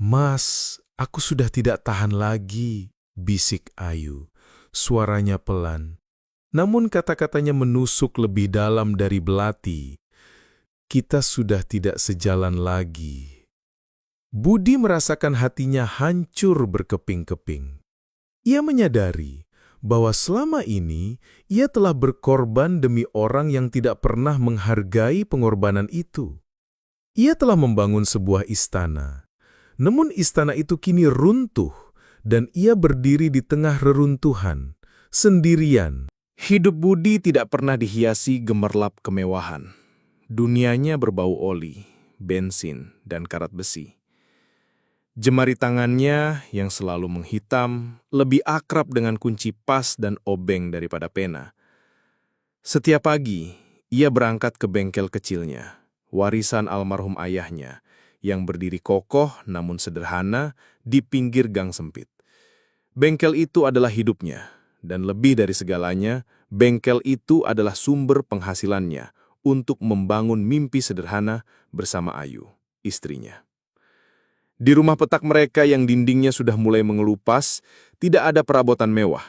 Mas, aku sudah tidak tahan lagi, bisik Ayu. Suaranya pelan, namun kata-katanya menusuk lebih dalam dari belati. Kita sudah tidak sejalan lagi. Budi merasakan hatinya hancur berkeping-keping. Ia menyadari bahwa selama ini ia telah berkorban demi orang yang tidak pernah menghargai pengorbanan itu. Ia telah membangun sebuah istana, namun istana itu kini runtuh dan ia berdiri di tengah reruntuhan, sendirian. Hidup Budi tidak pernah dihiasi gemerlap kemewahan. Dunianya berbau oli, bensin, dan karat besi. Jemari tangannya yang selalu menghitam lebih akrab dengan kunci pas dan obeng daripada pena. Setiap pagi, ia berangkat ke bengkel kecilnya, warisan almarhum ayahnya, yang berdiri kokoh namun sederhana di pinggir gang sempit. Bengkel itu adalah hidupnya, dan lebih dari segalanya, bengkel itu adalah sumber penghasilannya untuk membangun mimpi sederhana bersama Ayu, istrinya. Di rumah petak mereka yang dindingnya sudah mulai mengelupas, tidak ada perabotan mewah.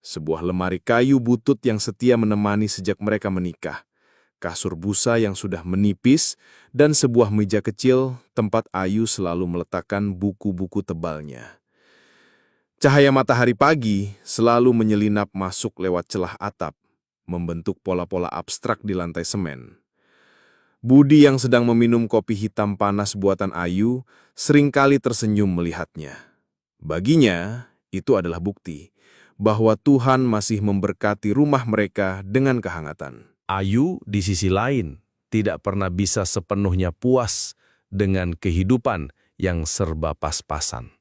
Sebuah lemari kayu butut yang setia menemani sejak mereka menikah, kasur busa yang sudah menipis, dan sebuah meja kecil tempat Ayu selalu meletakkan buku-buku tebalnya. Cahaya matahari pagi selalu menyelinap masuk lewat celah atap, membentuk pola-pola abstrak di lantai semen. Budi yang sedang meminum kopi hitam panas buatan Ayu seringkali tersenyum melihatnya. Baginya, itu adalah bukti bahwa Tuhan masih memberkati rumah mereka dengan kehangatan. Ayu di sisi lain tidak pernah bisa sepenuhnya puas dengan kehidupan yang serba pas-pasan.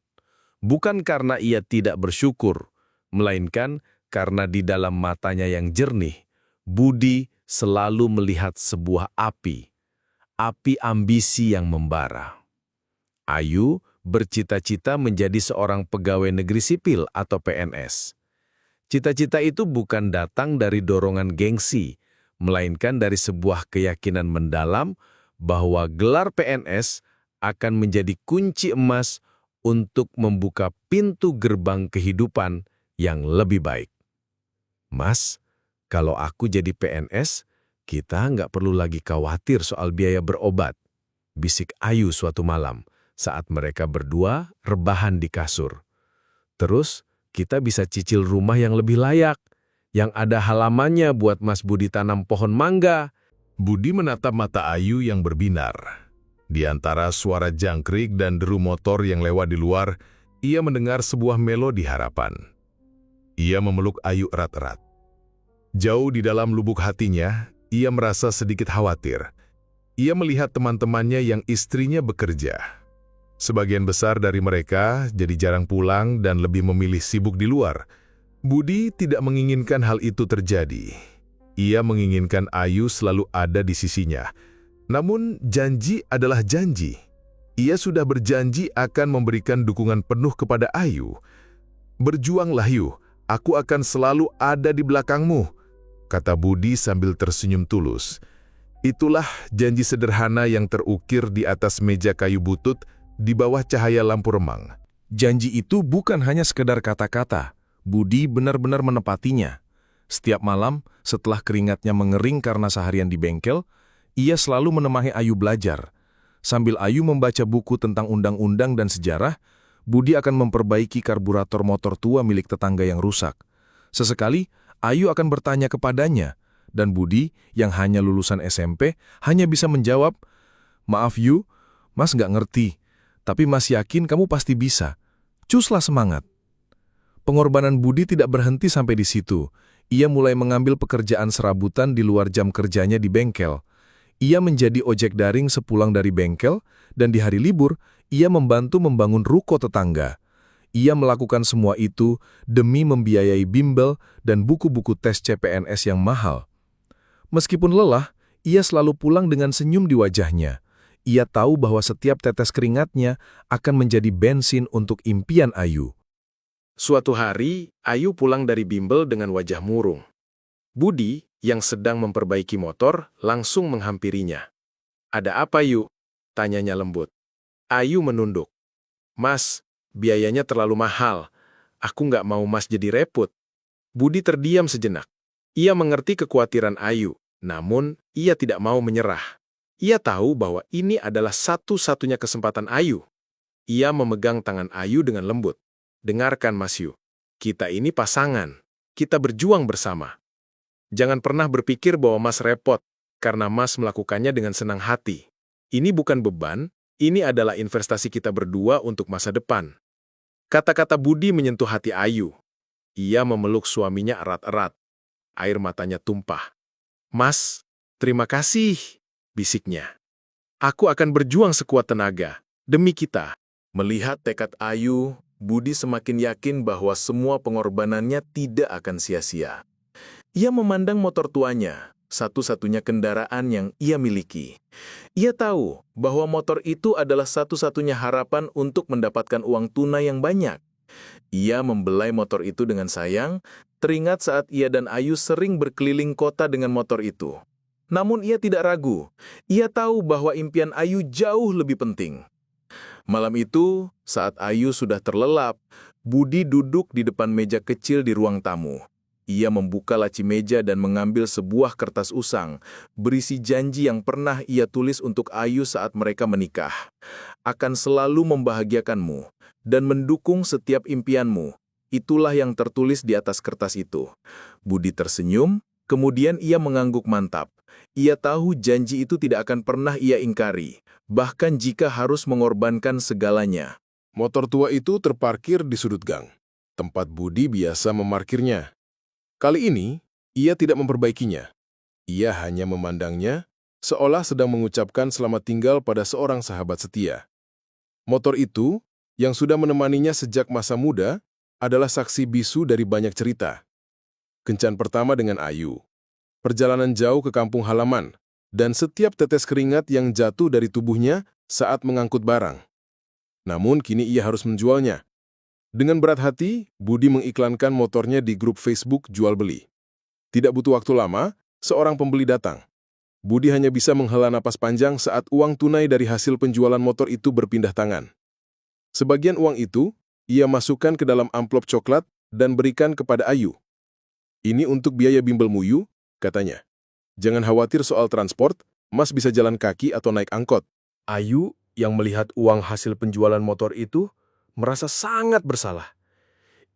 Bukan karena ia tidak bersyukur, melainkan karena di dalam matanya yang jernih, Budi selalu melihat sebuah api ambisi yang membara. Ayu bercita-cita menjadi seorang pegawai negeri sipil atau PNS. Cita-cita itu bukan datang dari dorongan gengsi, melainkan dari sebuah keyakinan mendalam bahwa gelar PNS akan menjadi kunci emas untuk membuka pintu gerbang kehidupan yang lebih baik. Mas, kalau aku jadi PNS, kita nggak perlu lagi khawatir soal biaya berobat, bisik Ayu suatu malam saat mereka berdua rebahan di kasur. Terus, kita bisa cicil rumah yang lebih layak, yang ada halamannya buat Mas Budi tanam pohon mangga. Budi menatap mata Ayu yang berbinar. Di antara suara jangkrik dan deru motor yang lewat di luar, ia mendengar sebuah melodi harapan. Ia memeluk Ayu erat-erat. Jauh di dalam lubuk hatinya, ia merasa sedikit khawatir. Ia melihat teman-temannya yang istrinya bekerja. Sebagian besar dari mereka jadi jarang pulang dan lebih memilih sibuk di luar. Budi tidak menginginkan hal itu terjadi. Ia menginginkan Ayu selalu ada di sisinya. Namun janji adalah janji. Ia sudah berjanji akan memberikan dukungan penuh kepada Ayu. "Berjuanglah Yu, aku akan selalu ada di belakangmu," kata Budi sambil tersenyum tulus. Itulah janji sederhana yang terukir di atas meja kayu butut di bawah cahaya lampu remang. Janji itu bukan hanya sekedar kata-kata. Budi benar-benar menepatinya. Setiap malam, setelah keringatnya mengering karena seharian di bengkel, ia selalu menemani Ayu belajar. Sambil Ayu membaca buku tentang undang-undang dan sejarah, Budi akan memperbaiki karburator motor tua milik tetangga yang rusak. Sesekali, Ayu akan bertanya kepadanya, dan Budi yang hanya lulusan SMP hanya bisa menjawab, "Maaf Yu, Mas nggak ngerti, tapi Mas yakin kamu pasti bisa. Cuslah semangat." Pengorbanan Budi tidak berhenti sampai di situ. Ia mulai mengambil pekerjaan serabutan di luar jam kerjanya di bengkel. Ia menjadi ojek daring sepulang dari bengkel, dan di hari libur, ia membantu membangun ruko tetangga. Ia melakukan semua itu demi membiayai bimbel dan buku-buku tes CPNS yang mahal. Meskipun lelah, ia selalu pulang dengan senyum di wajahnya. Ia tahu bahwa setiap tetes keringatnya akan menjadi bensin untuk impian Ayu. Suatu hari, Ayu pulang dari bimbel dengan wajah murung. Budi, yang sedang memperbaiki motor, langsung menghampirinya. "Ada apa, Yu?" tanyanya lembut. Ayu menunduk. "Mas, biayanya terlalu mahal. Aku nggak mau Mas jadi repot." Budi terdiam sejenak. Ia mengerti kekhawatiran Ayu, namun ia tidak mau menyerah. Ia tahu bahwa ini adalah satu-satunya kesempatan Ayu. Ia memegang tangan Ayu dengan lembut. "Dengarkan Mas Yu, kita ini pasangan. Kita berjuang bersama. Jangan pernah berpikir bahwa Mas repot, karena Mas melakukannya dengan senang hati. Ini bukan beban, ini adalah investasi kita berdua untuk masa depan." Kata-kata Budi menyentuh hati Ayu. Ia memeluk suaminya erat-erat. Air matanya tumpah. "Mas, terima kasih," bisiknya. "Aku akan berjuang sekuat tenaga, demi kita." Melihat tekad Ayu, Budi semakin yakin bahwa semua pengorbanannya tidak akan sia-sia. Ia memandang motor tuanya, satu-satunya kendaraan yang ia miliki. Ia tahu bahwa motor itu adalah satu-satunya harapan untuk mendapatkan uang tunai yang banyak. Ia membelai motor itu dengan sayang, teringat saat ia dan Ayu sering berkeliling kota dengan motor itu. Namun ia tidak ragu, ia tahu bahwa impian Ayu jauh lebih penting. Malam itu, saat Ayu sudah terlelap, Budi duduk di depan meja kecil di ruang tamu. Ia membuka laci meja dan mengambil sebuah kertas usang, berisi janji yang pernah ia tulis untuk Ayu saat mereka menikah. "Akan selalu membahagiakanmu dan mendukung setiap impianmu." Itulah yang tertulis di atas kertas itu. Budi tersenyum, kemudian ia mengangguk mantap. Ia tahu janji itu tidak akan pernah ia ingkari, bahkan jika harus mengorbankan segalanya. Motor tua itu terparkir di sudut gang, tempat Budi biasa memarkirnya. Kali ini, ia tidak memperbaikinya. Ia hanya memandangnya, seolah sedang mengucapkan selamat tinggal pada seorang sahabat setia. Motor itu, yang sudah menemaninya sejak masa muda, adalah saksi bisu dari banyak cerita. Kencan pertama dengan Ayu, perjalanan jauh ke kampung halaman, dan setiap tetes keringat yang jatuh dari tubuhnya saat mengangkut barang. Namun kini ia harus menjualnya. Dengan berat hati, Budi mengiklankan motornya di grup Facebook jual beli. Tidak butuh waktu lama, seorang pembeli datang. Budi hanya bisa menghela napas panjang saat uang tunai dari hasil penjualan motor itu berpindah tangan. Sebagian uang itu, ia masukkan ke dalam amplop coklat dan berikan kepada Ayu. "Ini untuk biaya bimbelmu, Yu," katanya. "Jangan khawatir soal transport, Mas bisa jalan kaki atau naik angkot." Ayu yang melihat uang hasil penjualan motor itu merasa sangat bersalah.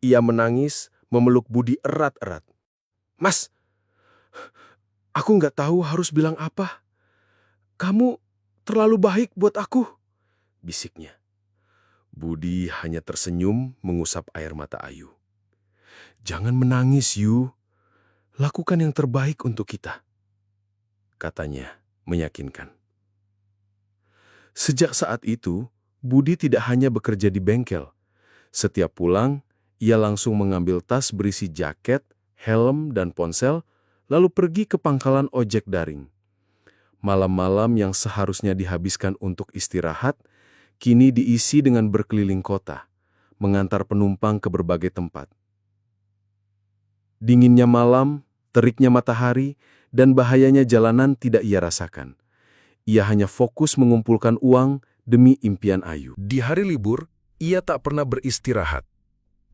Ia menangis, memeluk Budi erat-erat. "Mas, aku nggak tahu harus bilang apa. Kamu terlalu baik buat aku," bisiknya. Budi hanya tersenyum mengusap air mata Ayu. "Jangan menangis, Yu. Lakukan yang terbaik untuk kita," katanya meyakinkan. Sejak saat itu, Budi tidak hanya bekerja di bengkel. Setiap pulang, ia langsung mengambil tas berisi jaket, helm, dan ponsel, lalu pergi ke pangkalan ojek daring. Malam-malam yang seharusnya dihabiskan untuk istirahat, kini diisi dengan berkeliling kota, mengantar penumpang ke berbagai tempat. Dinginnya malam, teriknya matahari, dan bahayanya jalanan tidak ia rasakan. Ia hanya fokus mengumpulkan uang demi impian Ayu. Di hari libur, ia tak pernah beristirahat.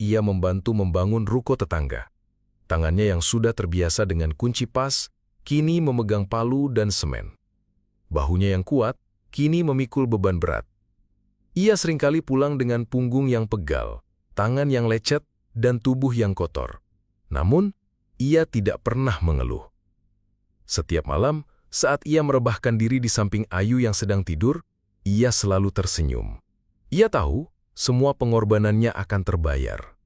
Ia membantu membangun ruko tetangga. Tangannya yang sudah terbiasa dengan kunci pas, kini memegang palu dan semen. Bahunya yang kuat, kini memikul beban berat. Ia seringkali pulang dengan punggung yang pegal, tangan yang lecet, dan tubuh yang kotor. Namun, ia tidak pernah mengeluh. Setiap malam, saat ia merebahkan diri di samping Ayu yang sedang tidur, ia selalu tersenyum. Ia tahu semua pengorbanannya akan terbayar.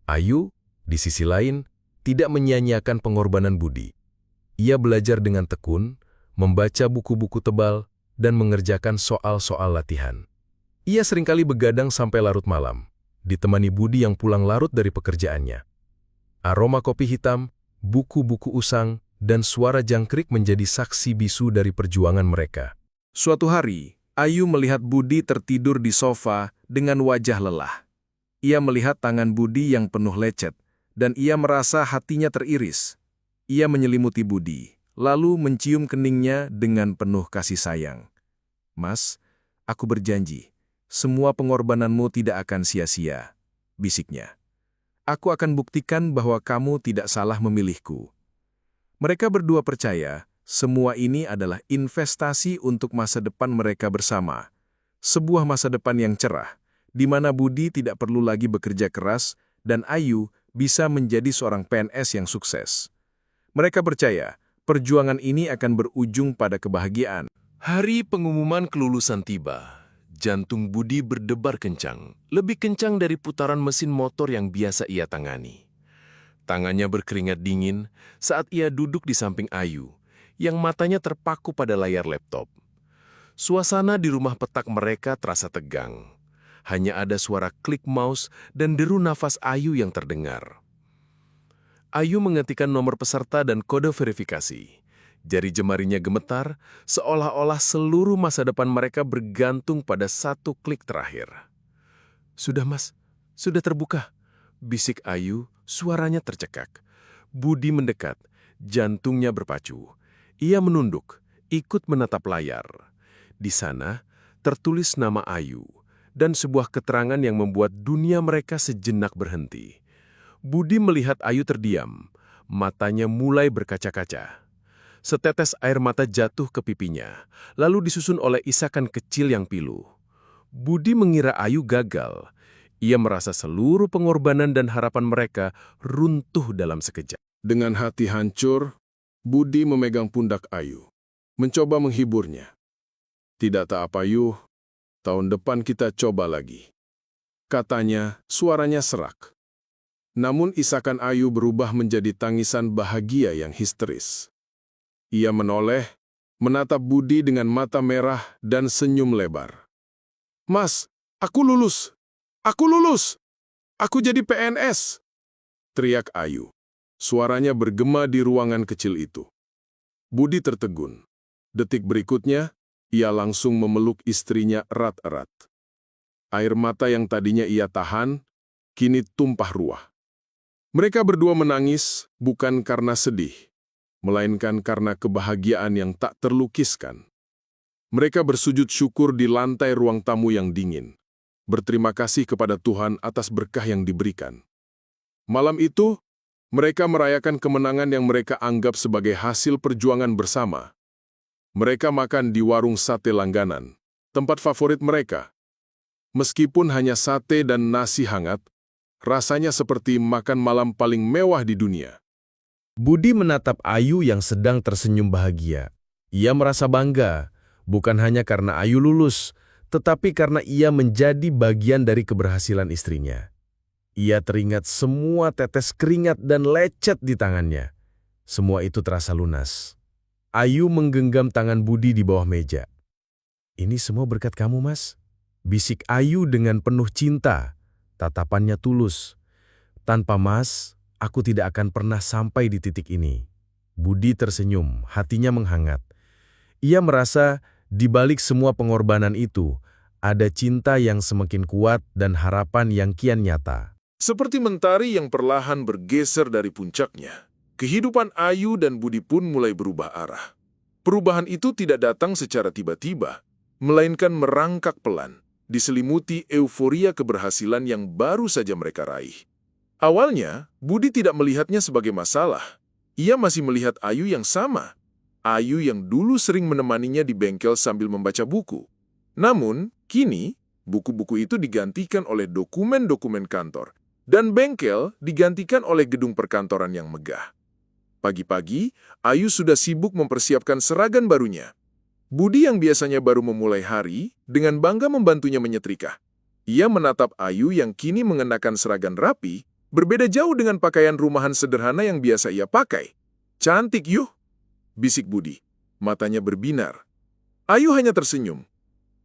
Ayu, di sisi lain, tidak menyia-nyiakan pengorbanan Budi. Ia belajar dengan tekun, membaca buku-buku tebal, dan mengerjakan soal-soal latihan. Ia seringkali begadang sampai larut malam, ditemani Budi yang pulang larut dari pekerjaannya. Aroma kopi hitam, buku-buku usang, dan suara jangkrik menjadi saksi bisu dari perjuangan mereka. Suatu hari, Ayu melihat Budi tertidur di sofa dengan wajah lelah. Ia melihat tangan Budi yang penuh lecet, dan ia merasa hatinya teriris. Ia menyelimuti Budi, lalu mencium keningnya dengan penuh kasih sayang. "Mas, aku berjanji, semua pengorbananmu tidak akan sia-sia, bisiknya. Aku akan buktikan bahwa kamu tidak salah memilihku. Mereka berdua percaya, semua ini adalah investasi untuk masa depan mereka bersama. Sebuah masa depan yang cerah, di mana Budi tidak perlu lagi bekerja keras dan Ayu bisa menjadi seorang PNS yang sukses. Mereka percaya, perjuangan ini akan berujung pada kebahagiaan. Hari pengumuman kelulusan tiba. Jantung Budi berdebar kencang, lebih kencang dari putaran mesin motor yang biasa ia tangani. Tangannya berkeringat dingin saat ia duduk di samping Ayu, yang matanya terpaku pada layar laptop. Suasana di rumah petak mereka terasa tegang. Hanya ada suara klik mouse dan deru nafas Ayu yang terdengar. Ayu mengetikkan nomor peserta dan kode verifikasi. Jari jemarinya gemetar, seolah-olah seluruh masa depan mereka bergantung pada satu klik terakhir. "Sudah, Mas. Sudah terbuka," bisik Ayu, suaranya tercekak. Budi mendekat, jantungnya berpacu. Ia menunduk, ikut menatap layar. Di sana, tertulis nama Ayu, dan sebuah keterangan yang membuat dunia mereka sejenak berhenti. Budi melihat Ayu terdiam, matanya mulai berkaca-kaca. Setetes air mata jatuh ke pipinya, lalu disusun oleh isakan kecil yang pilu. Budi mengira Ayu gagal. Ia merasa seluruh pengorbanan dan harapan mereka runtuh dalam sekejap. Dengan hati hancur, Budi memegang pundak Ayu, mencoba menghiburnya. "Tidak tak apa, Ayu. Tahun depan kita coba lagi," katanya, suaranya serak. Namun isakan Ayu berubah menjadi tangisan bahagia yang histeris. Ia menoleh, menatap Budi dengan mata merah dan senyum lebar. "Mas, aku lulus! Aku lulus! Aku jadi PNS!" teriak Ayu. Suaranya bergema di ruangan kecil itu. Budi tertegun. Detik berikutnya, ia langsung memeluk istrinya erat-erat. Air mata yang tadinya ia tahan, kini tumpah ruah. Mereka berdua menangis bukan karena sedih, melainkan karena kebahagiaan yang tak terlukiskan. Mereka bersujud syukur di lantai ruang tamu yang dingin, berterima kasih kepada Tuhan atas berkah yang diberikan. Malam itu, mereka merayakan kemenangan yang mereka anggap sebagai hasil perjuangan bersama. Mereka makan di warung sate langganan, tempat favorit mereka. Meskipun hanya sate dan nasi hangat, rasanya seperti makan malam paling mewah di dunia. Budi menatap Ayu yang sedang tersenyum bahagia. Ia merasa bangga, bukan hanya karena Ayu lulus, tetapi karena ia menjadi bagian dari keberhasilan istrinya. Ia teringat semua tetes keringat dan lecet di tangannya. Semua itu terasa lunas. Ayu menggenggam tangan Budi di bawah meja. "Ini semua berkat kamu, Mas," bisik Ayu dengan penuh cinta. Tatapannya tulus. "Tanpa Mas, aku tidak akan pernah sampai di titik ini." Budi tersenyum, hatinya menghangat. Ia merasa di balik semua pengorbanan itu, ada cinta yang semakin kuat dan harapan yang kian nyata. Seperti mentari yang perlahan bergeser dari puncaknya, kehidupan Ayu dan Budi pun mulai berubah arah. Perubahan itu tidak datang secara tiba-tiba, melainkan merangkak pelan, diselimuti euforia keberhasilan yang baru saja mereka raih. Awalnya, Budi tidak melihatnya sebagai masalah. Ia masih melihat Ayu yang sama. Ayu yang dulu sering menemaninya di bengkel sambil membaca buku. Namun, kini, buku-buku itu digantikan oleh dokumen-dokumen kantor, dan bengkel digantikan oleh gedung perkantoran yang megah. Pagi-pagi, Ayu sudah sibuk mempersiapkan seragam barunya. Budi yang biasanya baru memulai hari, dengan bangga membantunya menyetrika. Ia menatap Ayu yang kini mengenakan seragam rapi, berbeda jauh dengan pakaian rumahan sederhana yang biasa ia pakai. "Cantik, yuh," bisik Budi. Matanya berbinar. Ayu hanya tersenyum.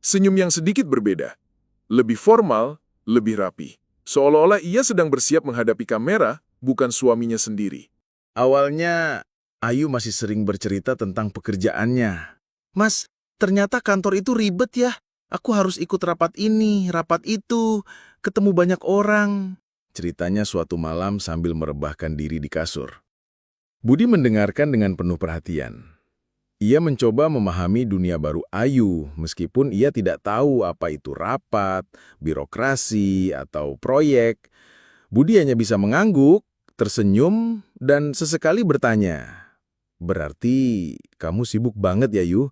Senyum yang sedikit berbeda. Lebih formal, lebih rapi. Seolah-olah ia sedang bersiap menghadapi kamera, bukan suaminya sendiri. Awalnya, Ayu masih sering bercerita tentang pekerjaannya. "Mas, ternyata kantor itu ribet ya. Aku harus ikut rapat ini, rapat itu, ketemu banyak orang." Ceritanya suatu malam sambil merebahkan diri di kasur. Budi mendengarkan dengan penuh perhatian. Ia mencoba memahami dunia baru Ayu, meskipun ia tidak tahu apa itu rapat, birokrasi, atau proyek. Budi hanya bisa mengangguk, tersenyum, dan sesekali bertanya, "Berarti kamu sibuk banget ya, Yu?"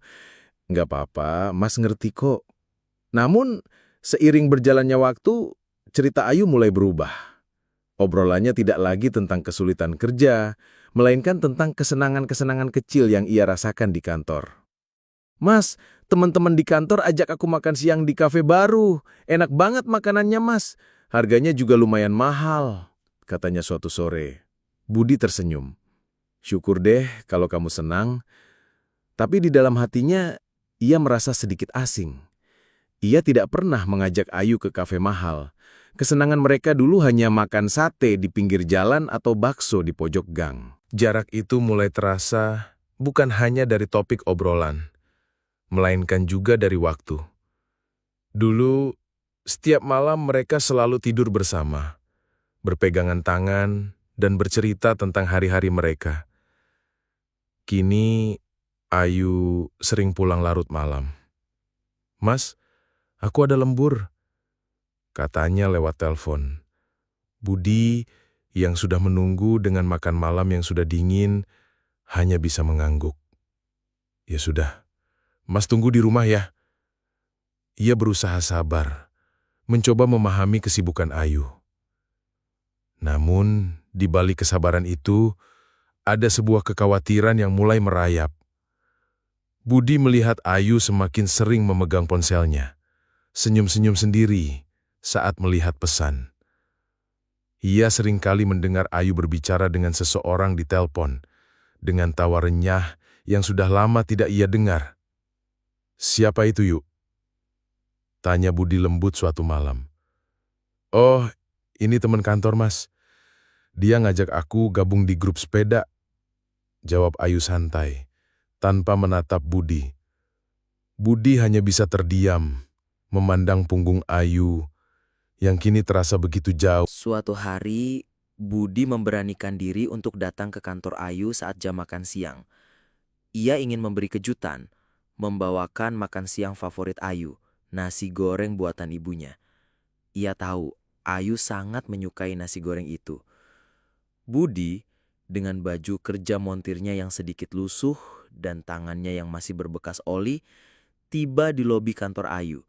"Nggak apa-apa, Mas ngerti kok." Namun, seiring berjalannya waktu, cerita Ayu mulai berubah. Obrolannya tidak lagi tentang kesulitan kerja, melainkan tentang kesenangan-kesenangan kecil yang ia rasakan di kantor. "Mas, teman-teman di kantor ajak aku makan siang di kafe baru. Enak banget makanannya, Mas. Harganya juga lumayan mahal," katanya suatu sore. Budi tersenyum. "Syukur deh kalau kamu senang." Tapi di dalam hatinya, ia merasa sedikit asing. Ia tidak pernah mengajak Ayu ke kafe mahal. Kesenangan mereka dulu hanya makan sate di pinggir jalan atau bakso di pojok gang. Jarak itu mulai terasa bukan hanya dari topik obrolan, melainkan juga dari waktu. Dulu, setiap malam mereka selalu tidur bersama, berpegangan tangan, dan bercerita tentang hari-hari mereka. Kini, Ayu sering pulang larut malam. "Mas, aku ada lembur," katanya lewat telepon. Budi, yang sudah menunggu dengan makan malam yang sudah dingin, hanya bisa mengangguk. "Ya sudah, Mas tunggu di rumah ya." Ia berusaha sabar, mencoba memahami kesibukan Ayu. Namun, di balik kesabaran itu, ada sebuah kekhawatiran yang mulai merayap. Budi melihat Ayu semakin sering memegang ponselnya, senyum-senyum sendiri saat melihat pesan. Ia seringkali mendengar Ayu berbicara dengan seseorang di telepon, dengan tawa renyah yang sudah lama tidak ia dengar. "Siapa itu, Yuk?" tanya Budi lembut suatu malam. "Oh, ini teman kantor, Mas. Dia ngajak aku gabung di grup sepeda," jawab Ayu santai, tanpa menatap Budi. Budi hanya bisa terdiam, memandang punggung Ayu, yang kini terasa begitu jauh. Suatu hari, Budi memberanikan diri untuk datang ke kantor Ayu saat jam makan siang. Ia ingin memberi kejutan, membawakan makan siang favorit Ayu, nasi goreng buatan ibunya. Ia tahu Ayu sangat menyukai nasi goreng itu. Budi, dengan baju kerja montirnya yang sedikit lusuh dan tangannya yang masih berbekas oli, tiba di lobi kantor Ayu.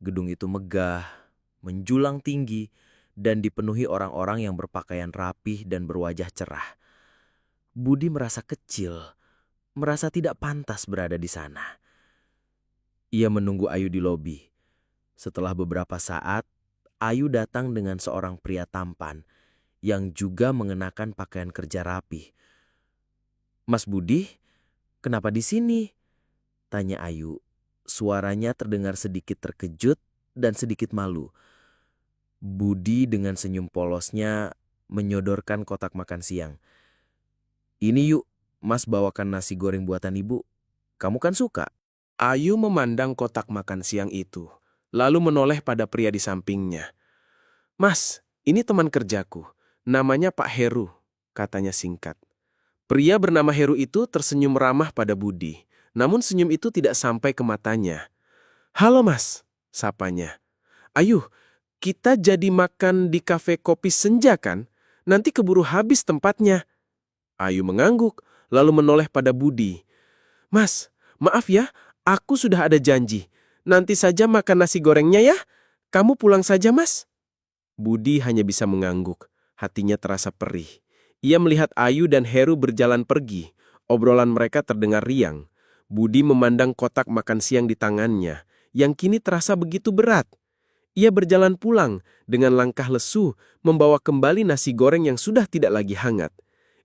Gedung itu megah, menjulang tinggi, dan dipenuhi orang-orang yang berpakaian rapih dan berwajah cerah. Budi merasa kecil, merasa tidak pantas berada di sana. Ia menunggu Ayu di lobi. Setelah beberapa saat, Ayu datang dengan seorang pria tampan yang juga mengenakan pakaian kerja rapih. "Mas Budi, kenapa di sini?" tanya Ayu. Suaranya terdengar sedikit terkejut dan sedikit malu. Budi dengan senyum polosnya menyodorkan kotak makan siang. "Ini Yuk, Mas bawakan nasi goreng buatan ibu. Kamu kan suka?" Ayu memandang kotak makan siang itu, lalu menoleh pada pria di sampingnya. "Mas, ini teman kerjaku. Namanya Pak Heru," katanya singkat. Pria bernama Heru itu tersenyum ramah pada Budi, namun senyum itu tidak sampai ke matanya. "Halo Mas," sapanya. "Ayo, kita jadi makan di kafe kopi senja kan? Nanti keburu habis tempatnya." Ayu mengangguk, lalu menoleh pada Budi. "Mas, maaf ya, aku sudah ada janji. Nanti saja makan nasi gorengnya ya. Kamu pulang saja, Mas." Budi hanya bisa mengangguk. Hatinya terasa perih. Ia melihat Ayu dan Heru berjalan pergi. Obrolan mereka terdengar riang. Budi memandang kotak makan siang di tangannya, yang kini terasa begitu berat. Ia berjalan pulang dengan langkah lesu, membawa kembali nasi goreng yang sudah tidak lagi hangat.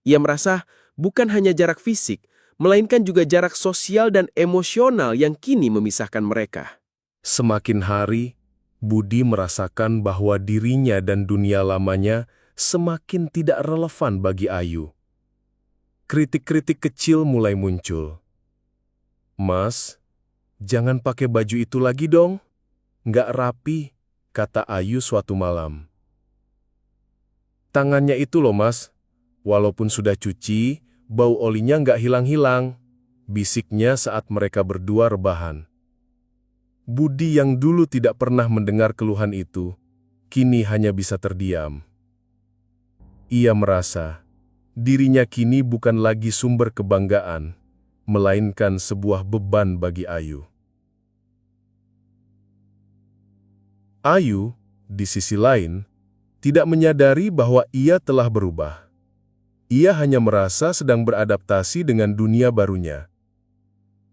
Ia merasa bukan hanya jarak fisik, melainkan juga jarak sosial dan emosional yang kini memisahkan mereka. Semakin hari, Budi merasakan bahwa dirinya dan dunia lamanya semakin tidak relevan bagi Ayu. Kritik-kritik kecil mulai muncul. "Mas, jangan pakai baju itu lagi dong. Nggak rapi," kata Ayu suatu malam. "Tangannya itu loh Mas, walaupun sudah cuci, bau olinya nggak hilang-hilang." bisiknya saat mereka berdua rebahan. Budi yang dulu tidak pernah mendengar keluhan itu, kini hanya bisa terdiam. Ia merasa dirinya kini bukan lagi sumber kebanggaan, melainkan sebuah beban bagi Ayu. Ayu, di sisi lain, tidak menyadari bahwa ia telah berubah. Ia hanya merasa sedang beradaptasi dengan dunia barunya.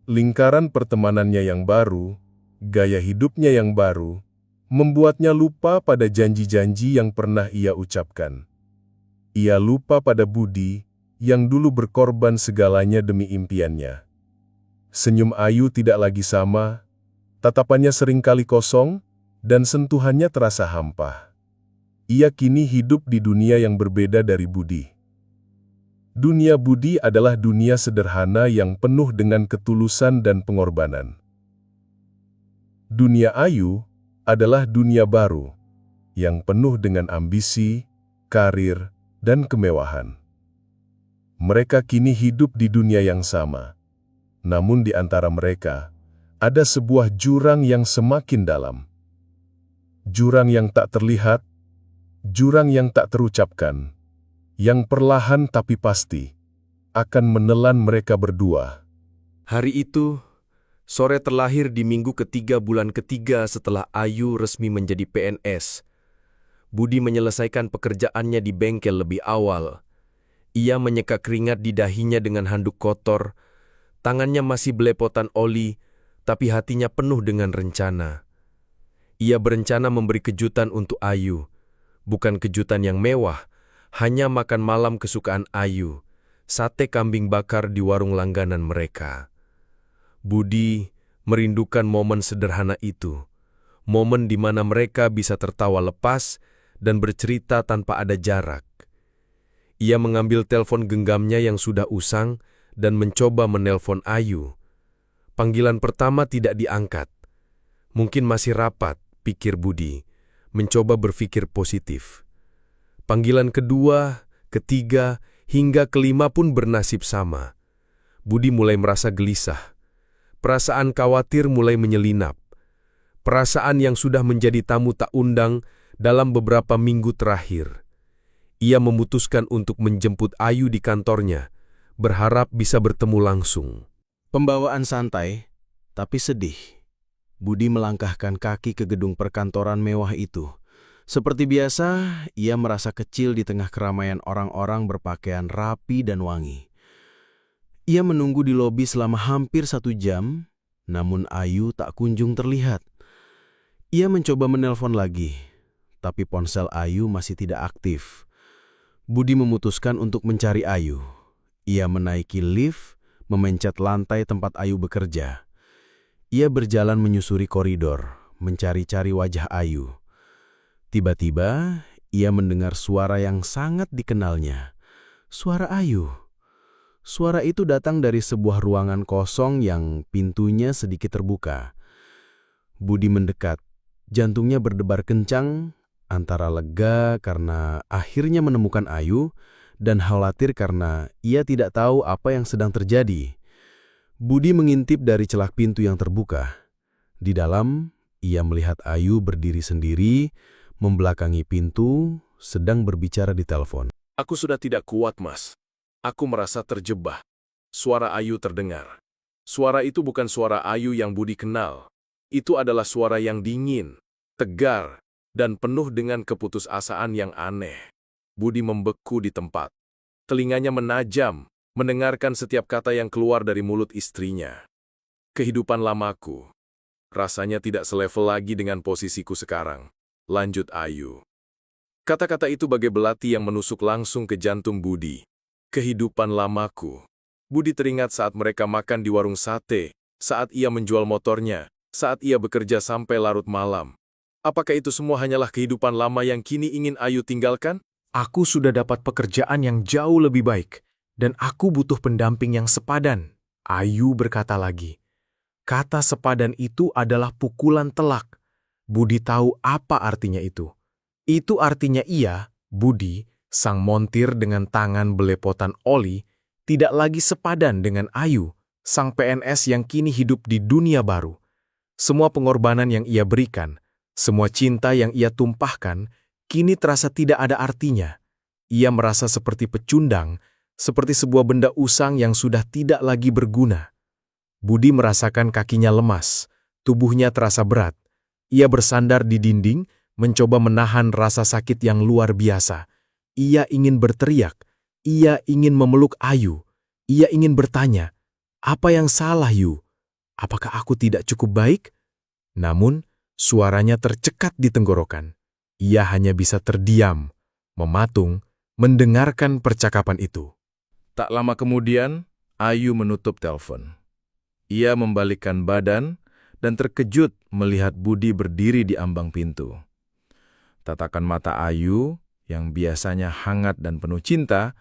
Lingkaran pertemanannya yang baru, gaya hidupnya yang baru, membuatnya lupa pada janji-janji yang pernah ia ucapkan. Ia lupa pada Budi yang dulu berkorban segalanya demi impiannya. Senyum Ayu tidak lagi sama, tatapannya seringkali kosong, dan sentuhannya terasa hampa. Ia kini hidup di dunia yang berbeda dari Budi. Dunia Budi adalah dunia sederhana yang penuh dengan ketulusan dan pengorbanan. Dunia Ayu adalah dunia baru, yang penuh dengan ambisi, karir, dan kemewahan. Mereka kini hidup di dunia yang sama, namun di antara mereka ada sebuah jurang yang semakin dalam. Jurang yang tak terlihat, jurang yang tak terucapkan, yang perlahan tapi pasti akan menelan mereka berdua. Hari itu, sore terlahir di minggu ketiga bulan ketiga setelah Ayu resmi menjadi PNS. Budi menyelesaikan pekerjaannya di bengkel lebih awal. Ia menyeka keringat di dahinya dengan handuk kotor, tangannya masih belepotan oli, tapi hatinya penuh dengan rencana. Ia berencana memberi kejutan untuk Ayu, bukan kejutan yang mewah, hanya makan malam kesukaan Ayu, sate kambing bakar di warung langganan mereka. Budi merindukan momen sederhana itu, momen di mana mereka bisa tertawa lepas dan bercerita tanpa ada jarak. Ia mengambil telepon genggamnya yang sudah usang dan mencoba menelpon Ayu. Panggilan pertama tidak diangkat. Mungkin masih rapat, pikir Budi, mencoba berpikir positif. Panggilan kedua, ketiga, hingga kelima pun bernasib sama. Budi mulai merasa gelisah. Perasaan khawatir mulai menyelinap. Perasaan yang sudah menjadi tamu tak undang dalam beberapa minggu terakhir. Ia memutuskan untuk menjemput Ayu di kantornya, berharap bisa bertemu langsung. Pembawaan santai, tapi sedih. Budi melangkahkan kaki ke gedung perkantoran mewah itu. Seperti biasa, ia merasa kecil di tengah keramaian orang-orang berpakaian rapi dan wangi. Ia menunggu di lobi selama hampir 1 jam, namun Ayu tak kunjung terlihat. Ia mencoba menelpon lagi, tapi ponsel Ayu masih tidak aktif. Budi memutuskan untuk mencari Ayu. Ia menaiki lift, memencet lantai tempat Ayu bekerja. Ia berjalan menyusuri koridor, mencari-cari wajah Ayu. Tiba-tiba, ia mendengar suara yang sangat dikenalnya. Suara Ayu. Suara itu datang dari sebuah ruangan kosong yang pintunya sedikit terbuka. Budi mendekat. Jantungnya berdebar kencang, antara lega karena akhirnya menemukan Ayu, dan khawatir karena ia tidak tahu apa yang sedang terjadi. Budi mengintip dari celah pintu yang terbuka. Di dalam, ia melihat Ayu berdiri sendiri, membelakangi pintu, sedang berbicara di telepon. Aku sudah tidak kuat, Mas. Aku merasa terjebak. Suara Ayu terdengar. Suara itu bukan suara Ayu yang Budi kenal. Itu adalah suara yang dingin, tegar, dan penuh dengan keputusasaan yang aneh. Budi membeku di tempat. Telinganya menajam, mendengarkan setiap kata yang keluar dari mulut istrinya. Kehidupan lamaku. Rasanya tidak selevel lagi dengan posisiku sekarang. Lanjut Ayu. Kata-kata itu bagai belati yang menusuk langsung ke jantung Budi. Kehidupan lamaku. Budi teringat saat mereka makan di warung sate, saat ia menjual motornya, saat ia bekerja sampai larut malam. Apakah itu semua hanyalah kehidupan lama yang kini ingin Ayu tinggalkan? Aku sudah dapat pekerjaan yang jauh lebih baik, dan aku butuh pendamping yang sepadan. Ayu berkata lagi. Kata sepadan itu adalah pukulan telak. Budi tahu apa artinya itu. Itu artinya ia, Budi, sang montir dengan tangan belepotan oli, tidak lagi sepadan dengan Ayu, sang PNS yang kini hidup di dunia baru. Semua pengorbanan yang ia berikan, semua cinta yang ia tumpahkan, kini terasa tidak ada artinya. Ia merasa seperti pecundang, seperti sebuah benda usang yang sudah tidak lagi berguna. Budi merasakan kakinya lemas, tubuhnya terasa berat. Ia bersandar di dinding, mencoba menahan rasa sakit yang luar biasa. Ia ingin berteriak, ia ingin memeluk Ayu, ia ingin bertanya, "Apa yang salah, Yu? Apakah aku tidak cukup baik?" Namun, suaranya tercekat di tenggorokan. Ia hanya bisa terdiam, mematung, mendengarkan percakapan itu. Tak lama kemudian, Ayu menutup telepon. Ia membalikkan badan dan terkejut melihat Budi berdiri di ambang pintu. Tatakan mata Ayu, yang biasanya hangat dan penuh cinta,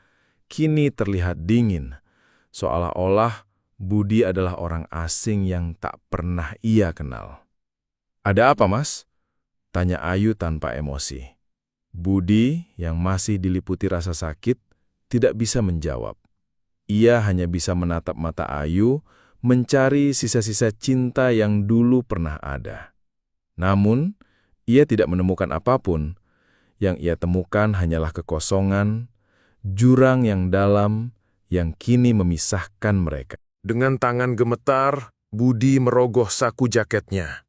kini terlihat dingin, seolah-olah Budi adalah orang asing yang tak pernah ia kenal. "Ada apa, Mas?" tanya Ayu tanpa emosi. Budi, yang masih diliputi rasa sakit, tidak bisa menjawab. Ia hanya bisa menatap mata Ayu, mencari sisa-sisa cinta yang dulu pernah ada. Namun, ia tidak menemukan apapun. Yang ia temukan hanyalah kekosongan, jurang yang dalam yang kini memisahkan mereka. Dengan tangan gemetar, Budi merogoh saku jaketnya.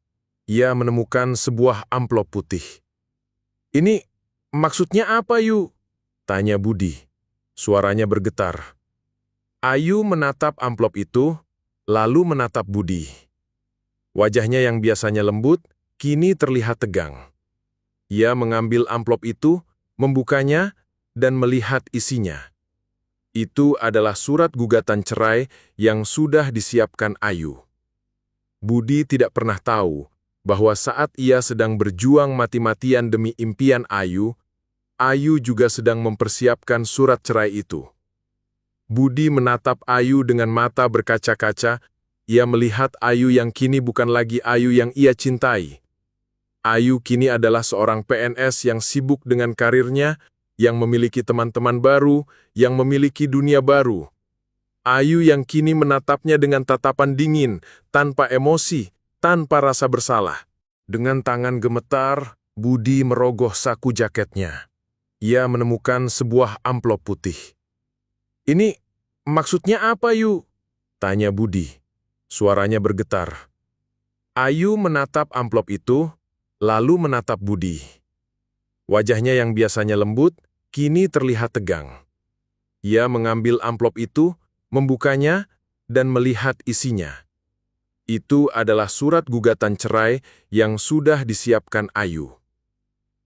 Ia menemukan sebuah amplop putih. "Ini maksudnya apa, Yu?" tanya Budi. Suaranya bergetar. Ayu menatap amplop itu, lalu menatap Budi. Wajahnya yang biasanya lembut, kini terlihat tegang. Ia mengambil amplop itu, membukanya, dan melihat isinya. Itu adalah surat gugatan cerai yang sudah disiapkan Ayu. Budi tidak pernah tahu bahwa saat ia sedang berjuang mati-matian demi impian Ayu, Ayu juga sedang mempersiapkan surat cerai itu. Budi menatap Ayu dengan mata berkaca-kaca. Ia melihat Ayu yang kini bukan lagi Ayu yang ia cintai. Ayu kini adalah seorang PNS yang sibuk dengan karirnya, yang memiliki teman-teman baru, yang memiliki dunia baru. Ayu yang kini menatapnya dengan tatapan dingin, tanpa emosi, tanpa rasa bersalah. Dengan tangan gemetar, Budi merogoh saku jaketnya. Ia menemukan sebuah amplop putih. "Ini maksudnya apa, Yu?" tanya Budi. Suaranya bergetar. Ayu menatap amplop itu, lalu menatap Budi. Wajahnya yang biasanya lembut, kini terlihat tegang. Ia mengambil amplop itu, membukanya, dan melihat isinya. Itu adalah surat gugatan cerai yang sudah disiapkan Ayu.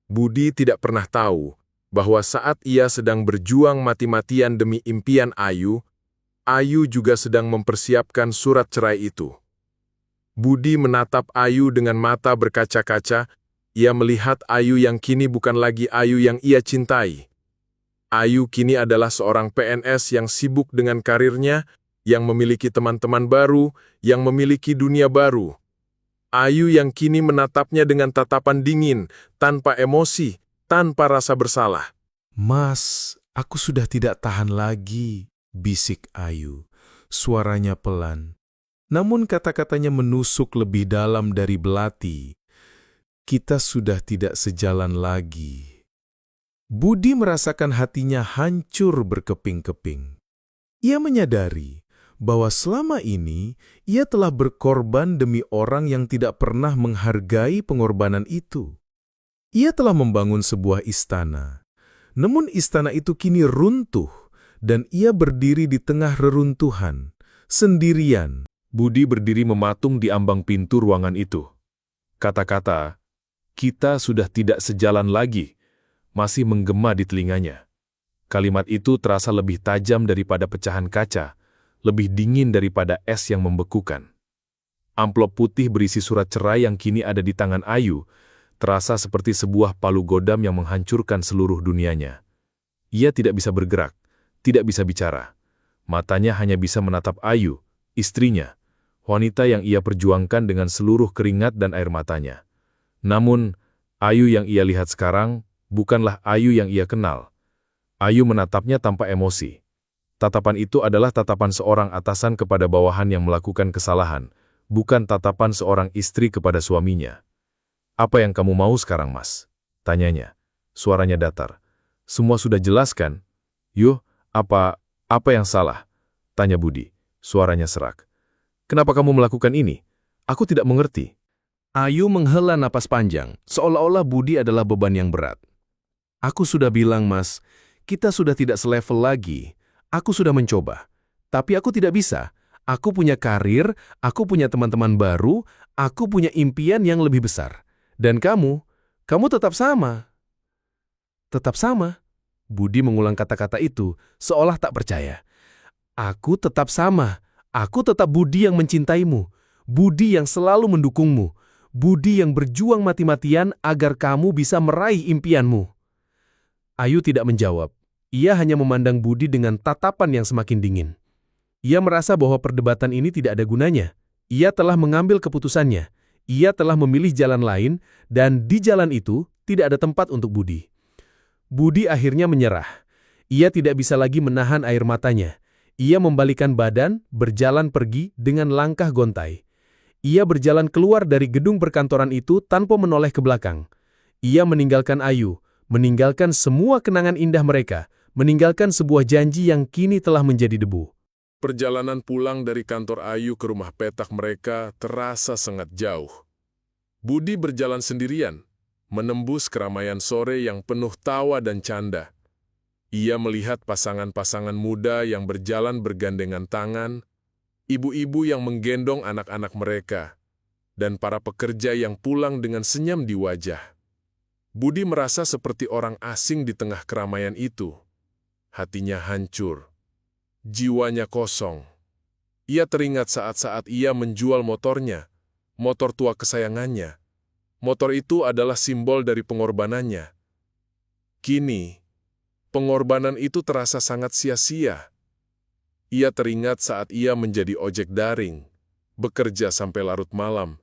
Budi tidak pernah tahu bahwa saat ia sedang berjuang mati-matian demi impian Ayu, Ayu juga sedang mempersiapkan surat cerai itu. Budi menatap Ayu dengan mata berkaca-kaca. Ia melihat Ayu yang kini bukan lagi Ayu yang ia cintai. Ayu kini adalah seorang PNS yang sibuk dengan karirnya, yang memiliki teman-teman baru, yang memiliki dunia baru. Ayu yang kini menatapnya dengan tatapan dingin, tanpa emosi, tanpa rasa bersalah. "Mas, aku sudah tidak tahan lagi," bisik Ayu. Suaranya pelan, namun kata-katanya menusuk lebih dalam dari belati. "Kita sudah tidak sejalan lagi." Budi merasakan hatinya hancur berkeping-keping. Ia menyadari bahwa selama ini ia telah berkorban demi orang yang tidak pernah menghargai pengorbanan itu. Ia telah membangun sebuah istana, namun istana itu kini runtuh dan ia berdiri di tengah reruntuhan, sendirian. Budi berdiri mematung di ambang pintu ruangan itu. Kata-kata, "Kita sudah tidak sejalan lagi," masih menggema di telinganya. Kalimat itu terasa lebih tajam daripada pecahan kaca, lebih dingin daripada es yang membekukan. Amplop putih berisi surat cerai yang kini ada di tangan Ayu, terasa seperti sebuah palu godam yang menghancurkan seluruh dunianya. Ia tidak bisa bergerak, tidak bisa bicara. Matanya hanya bisa menatap Ayu, istrinya, wanita yang ia perjuangkan dengan seluruh keringat dan air matanya. Namun, Ayu yang ia lihat sekarang bukanlah Ayu yang ia kenal. Ayu menatapnya tanpa emosi, Tatapan itu adalah tatapan seorang atasan kepada bawahan yang melakukan kesalahan, bukan tatapan seorang istri kepada suaminya. "Apa yang kamu mau sekarang, Mas?" tanyanya. Suaranya datar. "Semua sudah jelas kan?" "Yuh, apa yang salah?" tanya Budi. Suaranya serak. "Kenapa kamu melakukan ini? Aku tidak mengerti." Ayu menghela napas panjang, seolah-olah Budi adalah beban yang berat. "Aku sudah bilang, Mas, kita sudah tidak selevel lagi. Aku sudah mencoba, tapi aku tidak bisa. Aku punya karir, aku punya teman-teman baru, aku punya impian yang lebih besar. Dan kamu tetap sama." "Tetap sama?" Budi mengulang kata-kata itu, seolah tak percaya. "Aku tetap sama. Aku tetap Budi yang mencintaimu. Budi yang selalu mendukungmu. Budi yang berjuang mati-matian agar kamu bisa meraih impianmu." Ayu tidak menjawab. Ia hanya memandang Budi dengan tatapan yang semakin dingin. Ia merasa bahwa perdebatan ini tidak ada gunanya. Ia telah mengambil keputusannya. Ia telah memilih jalan lain, dan di jalan itu tidak ada tempat untuk Budi. Budi akhirnya menyerah. Ia tidak bisa lagi menahan air matanya. Ia membalikkan badan, berjalan pergi dengan langkah gontai. Ia berjalan keluar dari gedung perkantoran itu tanpa menoleh ke belakang. Ia meninggalkan Ayu, meninggalkan semua kenangan indah mereka, meninggalkan sebuah janji yang kini telah menjadi debu. Perjalanan pulang dari kantor Ayu ke rumah petak mereka terasa sangat jauh. Budi berjalan sendirian, menembus keramaian sore yang penuh tawa dan canda. Ia melihat pasangan-pasangan muda yang berjalan bergandengan tangan, ibu-ibu yang menggendong anak-anak mereka, dan para pekerja yang pulang dengan senyum di wajah. Budi merasa seperti orang asing di tengah keramaian itu. Hatinya hancur. Jiwanya kosong. Ia teringat saat-saat ia menjual motornya, motor tua kesayangannya. Motor itu adalah simbol dari pengorbanannya. Kini, pengorbanan itu terasa sangat sia-sia. Ia teringat saat ia menjadi ojek daring, bekerja sampai larut malam,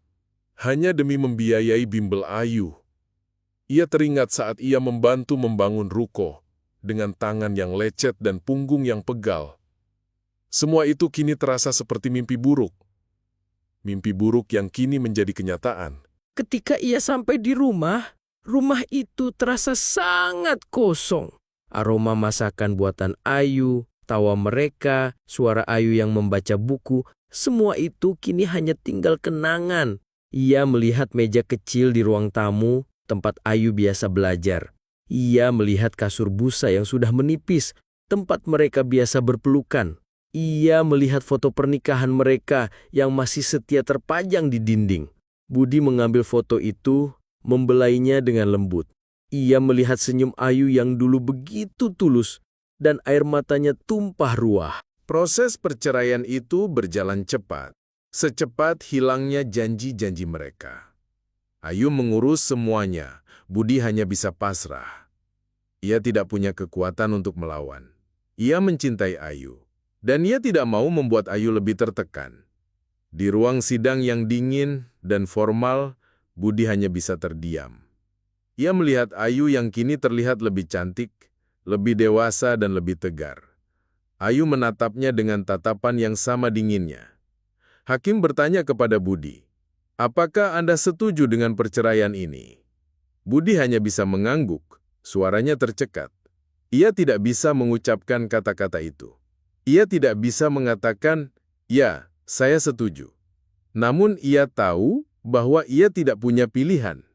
hanya demi membiayai bimbel Ayu. Ia teringat saat ia membantu membangun ruko, dengan tangan yang lecet dan punggung yang pegal. Semua itu kini terasa seperti mimpi buruk. Mimpi buruk yang kini menjadi kenyataan. Ketika ia sampai di rumah itu terasa sangat kosong. Aroma masakan buatan Ayu, tawa mereka, suara Ayu yang membaca buku, semua itu kini hanya tinggal kenangan. Ia melihat meja kecil di ruang tamu, tempat Ayu biasa belajar. Ia melihat kasur busa yang sudah menipis, tempat mereka biasa berpelukan. Ia melihat foto pernikahan mereka yang masih setia terpajang di dinding. Budi mengambil foto itu, membelainya dengan lembut. Ia melihat senyum Ayu yang dulu begitu tulus, dan air matanya tumpah ruah. Proses perceraian itu berjalan cepat, secepat hilangnya janji-janji mereka. Ayu mengurus semuanya, Budi hanya bisa pasrah. Ia tidak punya kekuatan untuk melawan. Ia mencintai Ayu, dan ia tidak mau membuat Ayu lebih tertekan. Di ruang sidang yang dingin dan formal, Budi hanya bisa terdiam. Ia melihat Ayu yang kini terlihat lebih cantik, lebih dewasa dan lebih tegar. Ayu menatapnya dengan tatapan yang sama dinginnya. Hakim bertanya kepada Budi, "Apakah Anda setuju dengan perceraian ini?" Budi hanya bisa mengangguk, suaranya tercekat. Ia tidak bisa mengucapkan kata-kata itu. Ia tidak bisa mengatakan, "Ya, saya setuju." Namun ia tahu bahwa ia tidak punya pilihan.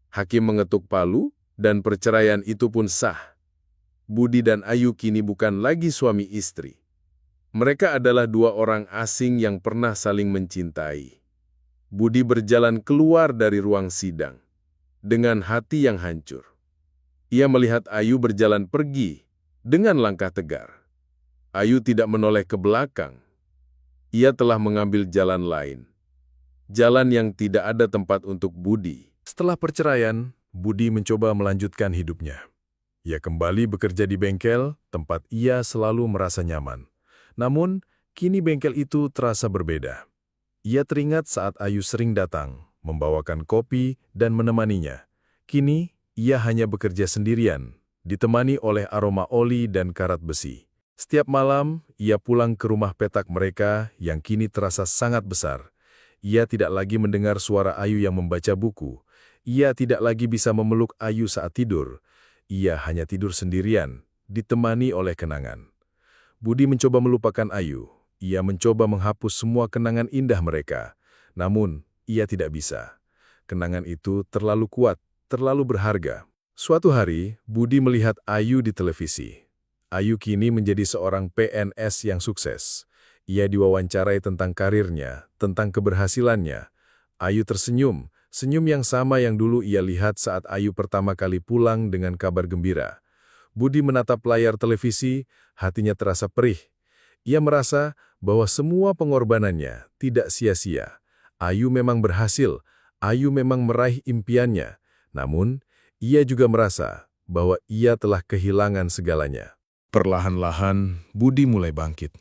Hakim mengetuk palu, dan perceraian itu pun sah. Budi dan Ayu kini bukan lagi suami istri. Mereka adalah dua orang asing yang pernah saling mencintai. Budi berjalan keluar dari ruang sidang, dengan hati yang hancur. Ia melihat Ayu berjalan pergi, dengan langkah tegar. Ayu tidak menoleh ke belakang. Ia telah mengambil jalan lain. Jalan yang tidak ada tempat untuk Budi. Setelah perceraian, Budi mencoba melanjutkan hidupnya. Ia kembali bekerja di bengkel, tempat ia selalu merasa nyaman. Namun, kini bengkel itu terasa berbeda. Ia teringat saat Ayu sering datang, membawakan kopi dan menemaninya. Kini, ia hanya bekerja sendirian, ditemani oleh aroma oli dan karat besi. Setiap malam, ia pulang ke rumah petak mereka yang kini terasa sangat besar. Ia tidak lagi mendengar suara Ayu yang membaca buku. Ia tidak lagi bisa memeluk Ayu saat tidur. Ia hanya tidur sendirian, ditemani oleh kenangan. Budi mencoba melupakan Ayu. Ia mencoba menghapus semua kenangan indah mereka. Namun, ia tidak bisa. Kenangan itu terlalu kuat, terlalu berharga. Suatu hari, Budi melihat Ayu di televisi. Ayu kini menjadi seorang PNS yang sukses. Ia diwawancarai tentang karirnya, tentang keberhasilannya. Ayu tersenyum, senyum yang sama yang dulu ia lihat saat Ayu pertama kali pulang dengan kabar gembira. Budi menatap layar televisi, hatinya terasa perih. Ia merasa bahwa semua pengorbanannya tidak sia-sia. Ayu memang berhasil, Ayu memang meraih impiannya. Namun, ia juga merasa bahwa ia telah kehilangan segalanya. Perlahan-lahan, Budi mulai bangkit.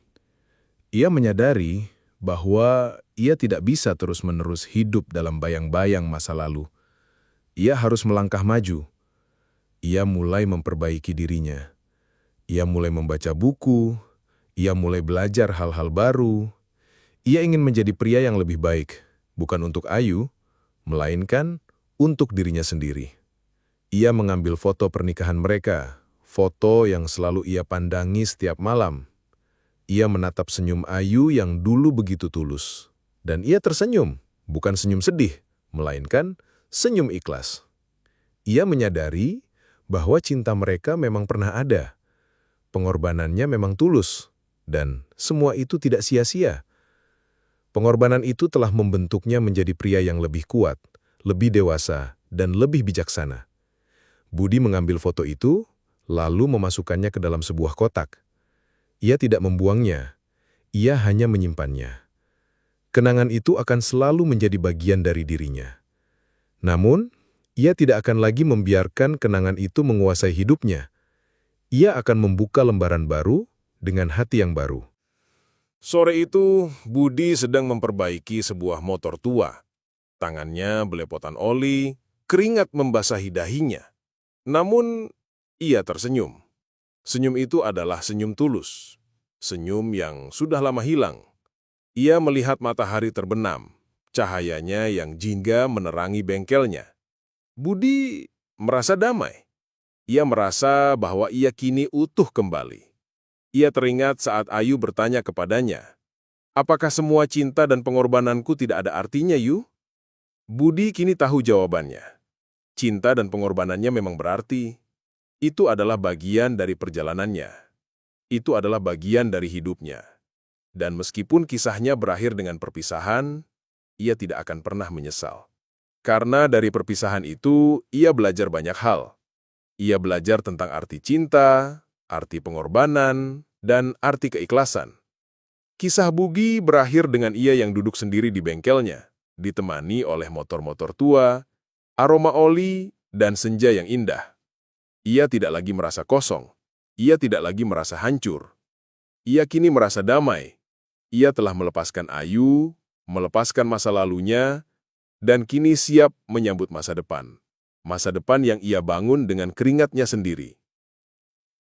Ia menyadari bahwa ia tidak bisa terus-menerus hidup dalam bayang-bayang masa lalu. Ia harus melangkah maju. Ia mulai memperbaiki dirinya. Ia mulai membaca buku. Ia mulai belajar hal-hal baru. Ia ingin menjadi pria yang lebih baik, bukan untuk Ayu, melainkan untuk dirinya sendiri. Ia mengambil foto pernikahan mereka, foto yang selalu ia pandangi setiap malam. Ia menatap senyum Ayu yang dulu begitu tulus. Dan ia tersenyum, bukan senyum sedih, melainkan senyum ikhlas. Ia menyadari bahwa cinta mereka memang pernah ada. Pengorbanannya memang tulus, dan semua itu tidak sia-sia. Pengorbanan itu telah membentuknya menjadi pria yang lebih kuat, lebih dewasa, dan lebih bijaksana. Budi mengambil foto itu, lalu memasukkannya ke dalam sebuah kotak. Ia tidak membuangnya, ia hanya menyimpannya. Kenangan itu akan selalu menjadi bagian dari dirinya. Namun, ia tidak akan lagi membiarkan kenangan itu menguasai hidupnya. Ia akan membuka lembaran baru dengan hati yang baru. Sore itu, Budi sedang memperbaiki sebuah motor tua. Tangannya belepotan oli, keringat membasahi dahinya. Namun, ia tersenyum. Senyum itu adalah senyum tulus. Senyum yang sudah lama hilang. Ia melihat matahari terbenam, cahayanya yang jingga menerangi bengkelnya. Budi merasa damai. Ia merasa bahwa ia kini utuh kembali. Ia teringat saat Ayu bertanya kepadanya, "Apakah semua cinta dan pengorbananku tidak ada artinya, Yu?" Budi kini tahu jawabannya. Cinta dan pengorbanannya memang berarti. Itu adalah bagian dari perjalanannya. Itu adalah bagian dari hidupnya. Dan meskipun kisahnya berakhir dengan perpisahan, ia tidak akan pernah menyesal. Karena dari perpisahan itu, ia belajar banyak hal. Ia belajar tentang arti cinta, arti pengorbanan, dan arti keikhlasan. Kisah Budi berakhir dengan ia yang duduk sendiri di bengkelnya, ditemani oleh motor-motor tua, aroma oli, dan senja yang indah. Ia tidak lagi merasa kosong. Ia tidak lagi merasa hancur. Ia kini merasa damai. Ia telah melepaskan Ayu, melepaskan masa lalunya, dan kini siap menyambut masa depan. Masa depan yang ia bangun dengan keringatnya sendiri.